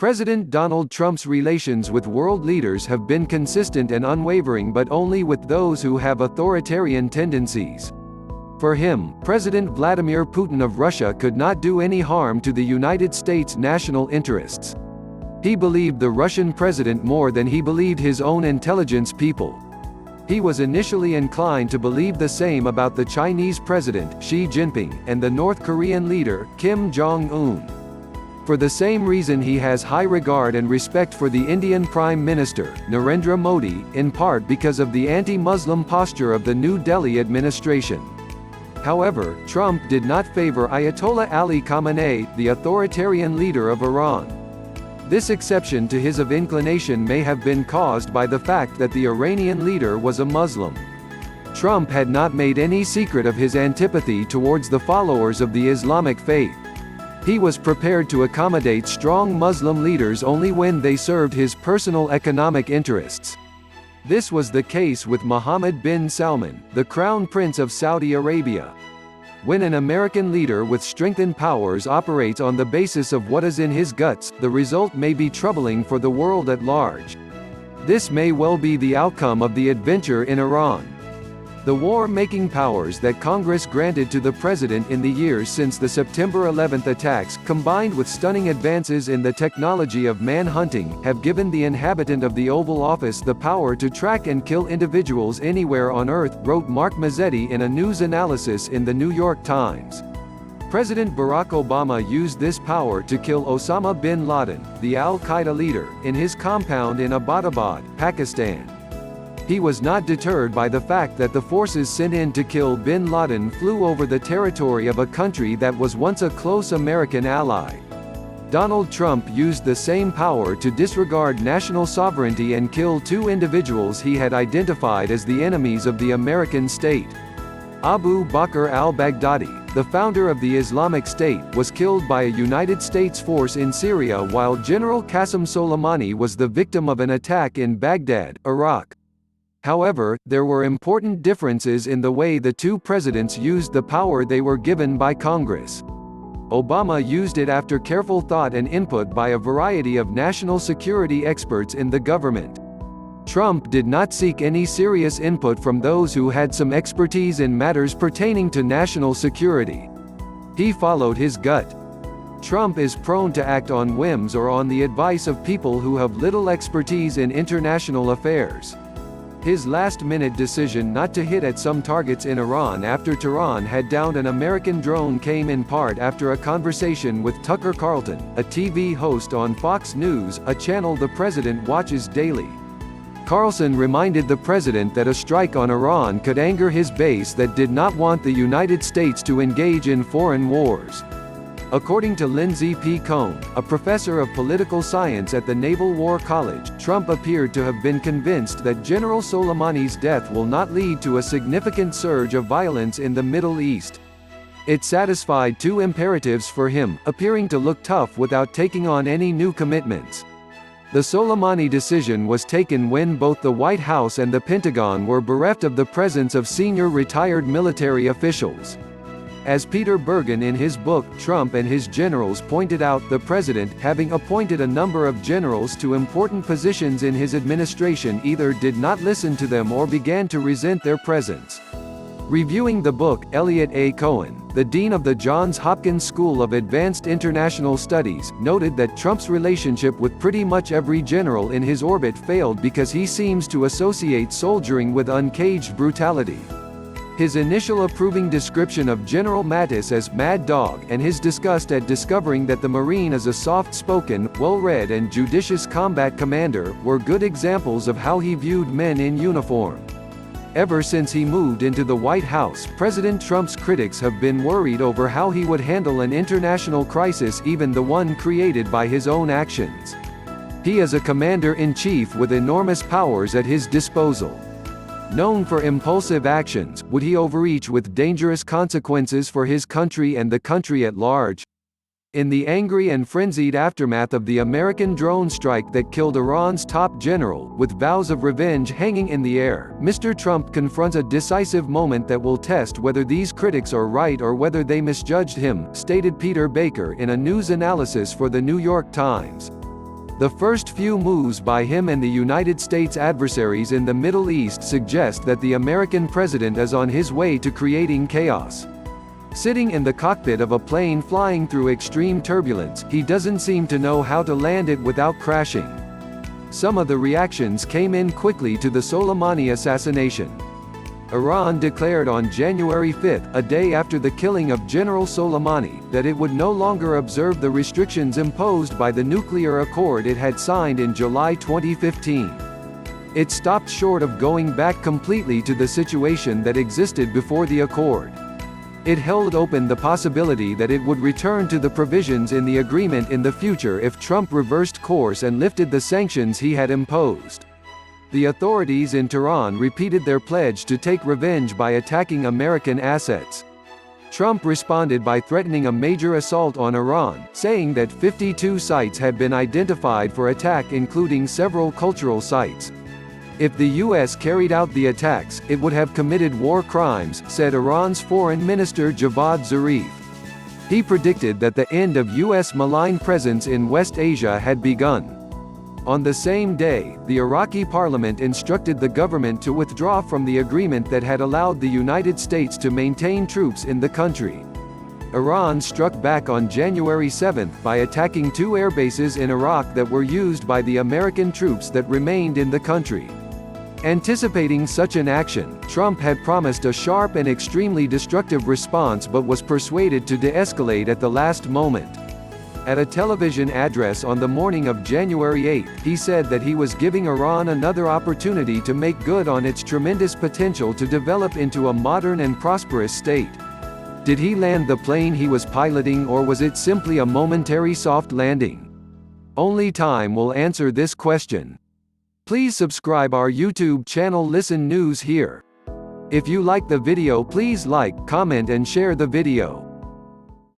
President Donald Trump's relations with world leaders have been consistent and unwavering, but only with those who have authoritarian tendencies. For him, President Vladimir Putin of Russia could not do any harm to the United States' national interests. He believed the Russian president more than he believed his own intelligence people. He was initially inclined to believe the same about the Chinese president, Xi Jinping, and the North Korean leader, Kim Jong Un. For the same reason he has high regard and respect for the Indian Prime Minister, Narendra Modi, in part because of the anti-Muslim posture of the New Delhi administration. However, Trump did not favor Ayatollah Ali Khamenei, the authoritarian leader of Iran. This exception to his of inclination may have been caused by the fact that the Iranian leader was a Muslim. Trump had not made any secret of his antipathy towards the followers of the Islamic faith. He was prepared to accommodate strong Muslim leaders only when they served his personal economic interests. This was the case with Mohammad bin Salman, the Crown Prince of Saudi Arabia. When an American leader with strengthened powers operates on the basis of what is in his guts, the result may be troubling for the world at large. This may well be the outcome of the adventure in Iran. The war-making powers that Congress granted to the president in the years since the September 11 attacks, combined with stunning advances in the technology of manhunting, have given the inhabitant of the Oval Office the power to track and kill individuals anywhere on Earth, wrote Mark Mazzetti in a news analysis in the New York Times. President Barack Obama used this power to kill Osama bin Laden, the al-Qaeda leader, in his compound in Abbottabad, Pakistan. He was not deterred by the fact that the forces sent in to kill bin Laden flew over the territory of a country that was once a close American ally. Donald Trump used the same power to disregard national sovereignty and kill two individuals he had identified as the enemies of the American state. Abu Bakr al-Baghdadi, the founder of the Islamic State, was killed by a United States force in Syria, while General Qasem Soleimani was the victim of an attack in Baghdad, Iraq. However, there were important differences in the way the two presidents used the power they were given by Congress. Obama used it after careful thought and input by a variety of national security experts in the government. Trump did not seek any serious input from those who had some expertise in matters pertaining to national security. He followed his gut. Trump is prone to act on whims or on the advice of people who have little expertise in international affairs. His last-minute decision not to hit at some targets in Iran after Tehran had downed an American drone came in part after a conversation with Tucker Carlson, a TV host on Fox News, a channel the president watches daily. Carlson reminded the president that a strike on Iran could anger his base that did not want the United States to engage in foreign wars. According to Lindsay P. Cohn, a professor of political science at the Naval War College, Trump appeared to have been convinced that General Soleimani's death will not lead to a significant surge of violence in the Middle East. It satisfied two imperatives for him, appearing to look tough without taking on any new commitments. The Soleimani decision was taken when both the White House and the Pentagon were bereft of the presence of senior retired military officials. As Peter Bergen in his book, Trump and His Generals pointed out, the president, having appointed a number of generals to important positions in his administration, either did not listen to them or began to resent their presence. Reviewing the book, Elliot A. Cohen, the dean of the Johns Hopkins School of Advanced International Studies, noted that Trump's relationship with pretty much every general in his orbit failed because he seems to associate soldiering with uncaged brutality. His initial approving description of General Mattis as "Mad Dog" and his disgust at discovering that the Marine is a soft-spoken, well-read and judicious combat commander were good examples of how he viewed men in uniform. Ever since he moved into the White House, President Trump's critics have been worried over how he would handle an international crisis, even the one created by his own actions. He is a commander-in-chief with enormous powers at his disposal. Known for impulsive actions, would he overreach with dangerous consequences for his country and the country at large? In the angry and frenzied aftermath of the American drone strike that killed Iran's top general, with vows of revenge hanging in the air, Mr. Trump confronts a decisive moment that will test whether these critics are right or whether they misjudged him, stated Peter Baker in a news analysis for the New York Times. The first few moves by him and the United States adversaries in the Middle East suggest that the American president is on his way to creating chaos. Sitting in the cockpit of a plane flying through extreme turbulence, he doesn't seem to know how to land it without crashing. Some of the reactions came in quickly to the Soleimani assassination. Iran declared on January 5, a day after the killing of General Soleimani, that it would no longer observe the restrictions imposed by the nuclear accord it had signed in July 2015. It stopped short of going back completely to the situation that existed before the accord. It held open the possibility that it would return to the provisions in the agreement in the future if Trump reversed course and lifted the sanctions he had imposed. The authorities in Tehran repeated their pledge to take revenge by attacking American assets. Trump responded by threatening a major assault on Iran, saying that 52 sites had been identified for attack, including several cultural sites. If the U.S. carried out the attacks, it would have committed war crimes, said Iran's Foreign Minister Javad Zarif. He predicted that the end of U.S. malign presence in West Asia had begun. On the same day, the Iraqi parliament instructed the government to withdraw from the agreement that had allowed the United States to maintain troops in the country. Iran struck back on January 7 by attacking 2 airbases in Iraq that were used by the American troops that remained in the country. Anticipating such an action, Trump had promised a sharp and extremely destructive response but was persuaded to de-escalate at the last moment. At a television address on the morning of January 8, he said that he was giving Iran another opportunity to make good on its tremendous potential to develop into a modern and prosperous state. Did he land the plane he was piloting, or was it simply a momentary soft landing? Only time will answer this question. Please subscribe our YouTube channel Listen News here. If you like the video, please like, comment and share the video.